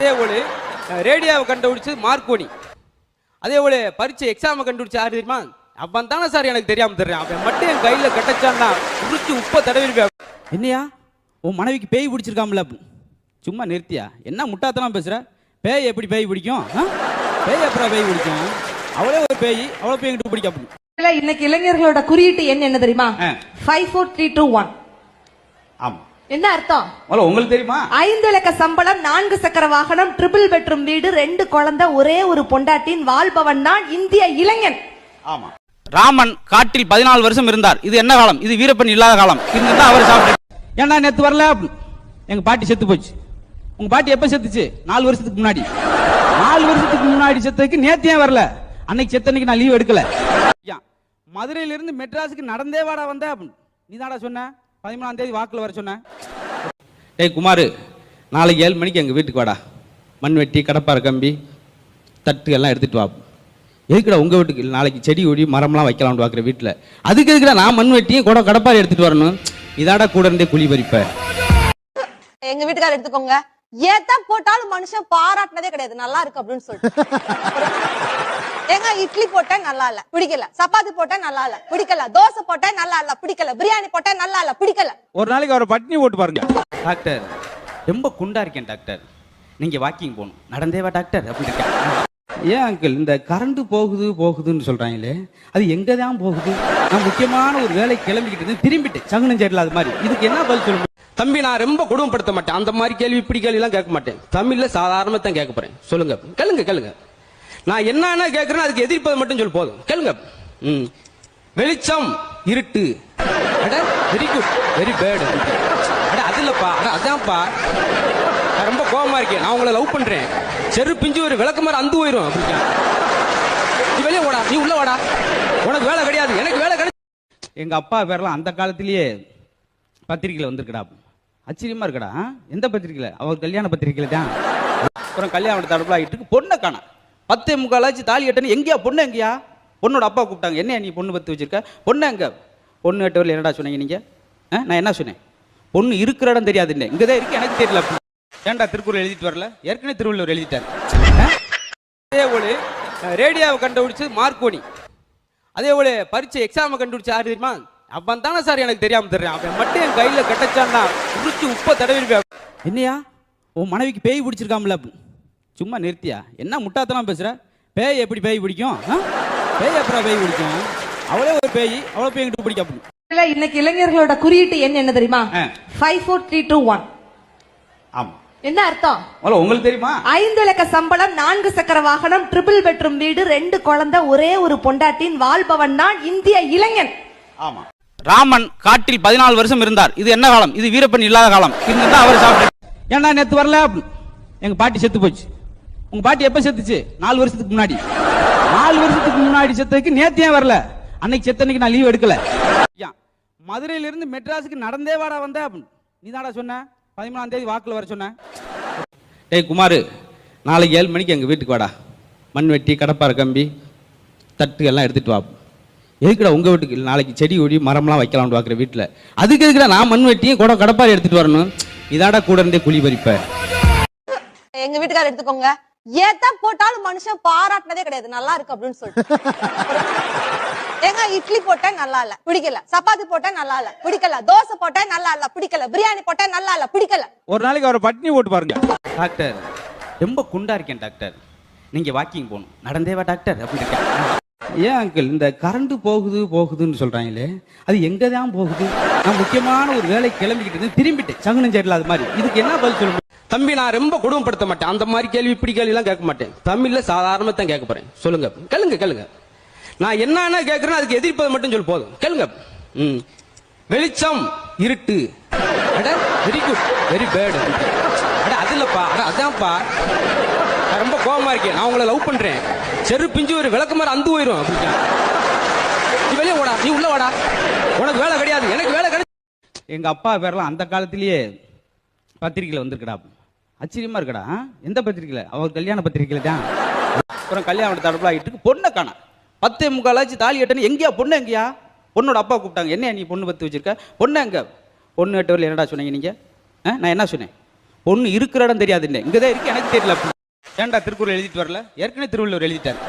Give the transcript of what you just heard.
அதே போல ரேடியோவை கண்டுபிடிச்சது மார்க்கோனி. அதே போல பரீட்சை எக்ஸாமை கண்டுபிடிச்ச யாரு தெரியுமா? அவன் தானே சார் எனக்கு தெரியாம தர்றேன். அவன் மட்டும் என் கையில் கட்டச்சான்னா உரிச்சு உப்பை தடவிருப்பேன். என்னையா உன் மனைவிக்கு பேய் பிடிச்சிருக்காமல? சும்மா நிறுத்தியா? என்ன முட்டாத்தெல்லாம் பேசுற? பேய் எப்படி பேய் பிடிக்கும்? பேய் அப்புறம் பேய் பிடிக்கும்? அவளே ஒரு பேய், அவளை பேய் எங்கிட்ட பிடிக்கும். இன்னைக்கு இளைஞர்களோட குறியீட்டு எண் என்ன தெரியுமா? 54321. ஆமா. என்ன அர்த்தம் உங்களுக்கு தெரியுமா? 5 இலக்க சம்பளம், 4 சக்கர வாகனம், ட்ரிபிள் பெட்ரூம் வீடு, 2 குழந்தை, ஒரே ஒரு பொண்டாட்டின் வாழ்பவன் தான் இந்திய இளைஞன். ஆமா. ராமன் காட்டில் 14 வருஷம் இருந்தார். இது என்ன காலம்? இது வீரப்பன் இல்லாத காலம். இருந்தா அவர் சாப்பிட்டு ஏன்னா நேத்து வரல. எங்க பாட்டி செத்து போச்சு. உங்க பாட்டி எப்ப செத்துச்சு? 4 வருஷத்துக்கு முன்னாடி. 4 வருஷத்துக்கு முன்னாடி செத்ததுக்கு நேத்து ஏன் வரல? அன்னைக்கு செத்தன்னைக்கு நான் லீவ் எடுக்கல. மதுரையில இருந்து மெட்ராஸுக்கு நடந்தே வாடா வந்த. நீ தாடா சொன்ன 13ஆம் தேதி வாக்குல வர சொன்ன. ஏய் குமார், நாளைக்கு 7 மணிக்கு எங்க வீட்டுக்கு வாடா. மண் வெட்டி, கடப்பாறை கம்பி, தட்டு எல்லாம் எடுத்துட்டு வா. எதுக்குடா உங்க வீட்டுக்கு? நாளைக்கு செடி கொடி மரம்லாம் வைக்கலாம்னு பார்க்குற வீட்டில். அதுக்கு எதுக்குடா நான் மண் வெட்டியும் கூட கடப்பாறை எடுத்துட்டு வரணும்? இதாடா கூட இருந்தே குழி பறிப்ப. எங்க வீட்டுக்காரர் எடுத்துக்கோங்க, ஏத்த போட்டாலும் மனுஷன் பாராட்டினதே கிடையாது நல்லா இருக்கு அப்படின்னு சொல்லிட்டு. ஏங்க இட்லி போட்டா நல்லா இல்ல பிடிக்கல, சப்பாத்தி போட்டா நல்லா இல்ல பிடிக்கல, தோசை போட்டா நல்லா இல்ல பிடிக்கல, பிரியாணி போட்டா நல்லா இல்ல பிடிக்கல. ஒரு நாளைக்கு அவரை பட்னி போட்டு பாருங்க. டாக்டர் ரொம்ப குண்டா இருக்கேன் டாக்டர், நீங்க வாக்கிங் போகணும். நடந்தே வா டாக்டர் அப்படின்னு இருக்கேன். ஏன் அங்கிள் இந்த கரண்ட் போகுதுன்னு சொல்றாங்களே, அது எங்க தான் போகுது? நான் முக்கியமான ஒரு வேலை கிளம்பிக்கிட்டு திரும்பிட்டு சகுனம் சேரல. அது மாதிரி இதுக்கு என்ன பதில் சொல்லுங்க? தம்பி, நான் ரொம்ப கொடுமைப்படுத்த மாட்டேன். அந்த மாதிரி கேள்வி இப்படி கேள்வி எல்லாம் கேட்க மாட்டேன். தமிழ்ல சாதாரணமா தான் கேட்க போறேன். சொல்லுங்க, கேளுங்க. நான் என்ன கேட்கறேன் அதுக்கு எதிர்ப்பது மட்டும் சொல்லு போதும். கேளுங்க. வெளிச்சம், இருட்டு. Very good, very bad. அது இல்லப்பா, அதான்ப்பா. நான் ரொம்ப கோபமா இருக்கேன். நான் உங்களை லவ் பண்றேன். செரு பிஞ்சு ஒரு விளக்கு மாதிரி அந்து போயிரும். நீ வெளியே ஓடா, நீ உள்ள வாடா. உனக்கு வேலை கிடையாது, எனக்கு வேலை கிடையாது. எங்க அப்பா பேரெல்லாம் அந்த காலத்திலேயே பத்திரிகையில வந்திருக்கடா. ஆச்சரியமா இருக்கடா. எந்த பத்திரிகையில? அவர் கல்யாண பத்திரிகையில தான். அப்புறம் கல்யாணம் தடுப்புல ஆகிட்டு பொண்ணை காணா. 10:45 தாலி கட்டணும். எங்கேயா பொண்ணு? எங்கேயா? பொண்ணோட அப்பா கூப்பிட்டாங்க. என்ன நீ பொண்ணு பத்து வச்சிருக்க? பொண்ணு எங்க? பொண்ணு 8 வரல. என்னடா சொன்னீங்க நீங்க? நான் என்ன சொன்னேன்? பொண்ணு இருக்கிற இடம் தெரியாது. இங்கதான் இருக்கு, எனக்கு தெரியல. ஏன்டா திருக்குறள் எழுதிட்டு வரல? ஏற்கனவே திருவள்ளுவர் எழுதிட்டார். அதே போல ரேடியோவை கண்டுபிடிச்சது மார்க்கோனி. அதே போல பரீட்சை எக்ஸாமை கண்டுபிடிச்ச யாரு தெரியுமா? அவன் தானே சார் எனக்கு தெரியாம தர்றேன். அவன் மட்டும் என் கையில கட்டச்சான்னா உரிச்சு உப்பை தடவிருப்பேன். என்னையா உன் மனைவிக்கு பேய் பிடிச்சிருக்காமல? சும்மா நிறுத்தியா? என்ன முட்டாத்தெல்லாம் பேசுற? பேய் எப்படி பேய் பிடிக்கும்? பேய் அப்புறம் பேய் பிடிக்கும்? அவளே ஒரு பேய், அவளை பேய் எங்கிட்ட பிடிக்கும். இன்னைக்கு இளைஞர்களோட குறியீட்டு எண் என்ன தெரியுமா? 54321. ஆமா. என்ன அர்த்தம் உங்களுக்கு தெரியுமா? 5 இலக்க சம்பளம், 4 சக்கர வாகனம், ட்ரிபிள் பெட்ரூம் வீடு, 2 குழந்தை, ஒரே ஒரு பொண்டாட்டின் வாழ்பவன் தான் இந்திய இளைஞன். ஆமா. ராமன் காட்டில் 14 வருஷம் இருந்தார். இது என்ன காலம்? இது வீரப்பன் இல்லாத காலம். இருந்தா அவர் சாப்பிட்டு ஏன்னா நேத்து வரல. எங்க பாட்டி செத்து போச்சு. உங்க பாட்டி எப்ப செத்துச்சு? 4 வருஷத்துக்கு முன்னாடி. 4 வருஷத்துக்கு முன்னாடி செத்ததுக்கு நேத்து ஏன் வரல? அன்னைக்கு செத்தன்னைக்கு நான் லீவ் எடுக்கல. மதுரையில இருந்து மெட்ராஸுக்கு நடந்தே வாடா வந்த. நீ தாடா சொன்ன 13ஆம் தேதி வாக்குல வர சொன்ன. ஏய் குமார், நாளைக்கு 7 மணிக்கு எங்க வீட்டுக்கு வாடா. மண் வெட்டி, கடப்பாறை கம்பி, தட்டு எல்லாம் எடுத்துட்டு வா. எதுக்குடா உங்க வீட்டுக்கு? நாளைக்கு செடி கொடி மரம்லாம் வைக்கலாம்னு பார்க்குற வீட்டில். அதுக்கு எதுக்குடா நான் மண் வெட்டியும் கூட கடப்பாறை எடுத்துட்டு வரணும்? இதாடா கூட இருந்தே குழி பறிப்ப. எங்க வீட்டுக்காரர் எடுத்துக்கோங்க, ஏத்த போட்டாலும் மனுஷன் பாராட்டினதே கிடையாது நல்லா இருக்கு அப்படின்னு சொல்லிட்டு. ஏங்க இட்லி போட்டா நல்லா இல்ல பிடிக்கல, சப்பாத்தி போட்டா நல்லா இல்ல பிடிக்கல, தோசை போட்டா நல்லா இல்ல பிடிக்கல, பிரியாணி போட்டா நல்லா இல்ல பிடிக்கல. ஒரு நாளைக்கு அவரை பட்னி போட்டு பாருங்க. டாக்டர் ரொம்ப குண்டா இருக்கேன் டாக்டர், நீங்க வாக்கிங் போகணும். நடந்தே வா டாக்டர் அப்படின்னு இருக்கேன். ஏன் அங்கிள் இந்த கரண்ட் போகுதுன்னு சொல்றாங்களே, அது எங்க தான் போகுது? நான் முக்கியமான ஒரு வேலை கிளம்பிக்கிட்டு திரும்பிட்டு சகுனம் சேரல. அது மாதிரி இதுக்கு என்ன பதில் சொல்லுங்க? தம்பி, நான் ரொம்ப கொடுமைப்படுத்த மாட்டேன். அந்த மாதிரி கேள்வி இப்படி கேள்வி எல்லாம் கேட்க மாட்டேன். தமிழ்ல சாதாரணமா தான் கேட்க போறேன். சொல்லுங்க, கேளுங்க. நான் என்ன கேட்கறேன் அதுக்கு எதிர்ப்பது மட்டும் சொல்லு போதும். கேளுங்க. வெளிச்சம், இருட்டு. Very good, very bad. அது இல்லப்பா, அதான்ப்பா. நான் ரொம்ப கோபமா இருக்கேன். நான் உங்களை லவ் பண்றேன். செரு பிஞ்சு ஒரு விளக்கு மாதிரி அந்து போயிரும். நீ வெளியே ஓடா, நீ உள்ள வாடா. உனக்கு வேலை கிடையாது, எனக்கு வேலை கிடையாது. எங்க அப்பா பேரெல்லாம் அந்த காலத்திலேயே பத்திரிகையில வந்திருக்கடா. ஆச்சரியமா இருக்கடா. எந்த பத்திரிகையில? அவர் கல்யாண பத்திரிகையில தான். அப்புறம் கல்யாணம் தடுப்புல ஆகிட்டு பொண்ணை காணா. 10:45 தாலி கட்டணும். எங்கேயா பொண்ணு? எங்கேயா? பொண்ணோட அப்பா கூப்பிட்டாங்க. என்ன நீ பொண்ணு பத்து வச்சிருக்க? பொண்ணு எங்க? பொண்ணு 8 வரல. என்னடா சொன்னீங்க நீங்க? நான் என்ன சொன்னேன்? பொண்ணு இருக்கிற இடம் தெரியாதுன்னு இங்கதான் இருக்கு எனக்கு தெரியல. ஏன்டா திருக்குறள் எழுதிட்டு வரல? ஏற்கனவே திருவள்ளுவர் எழுதிட்டாரு.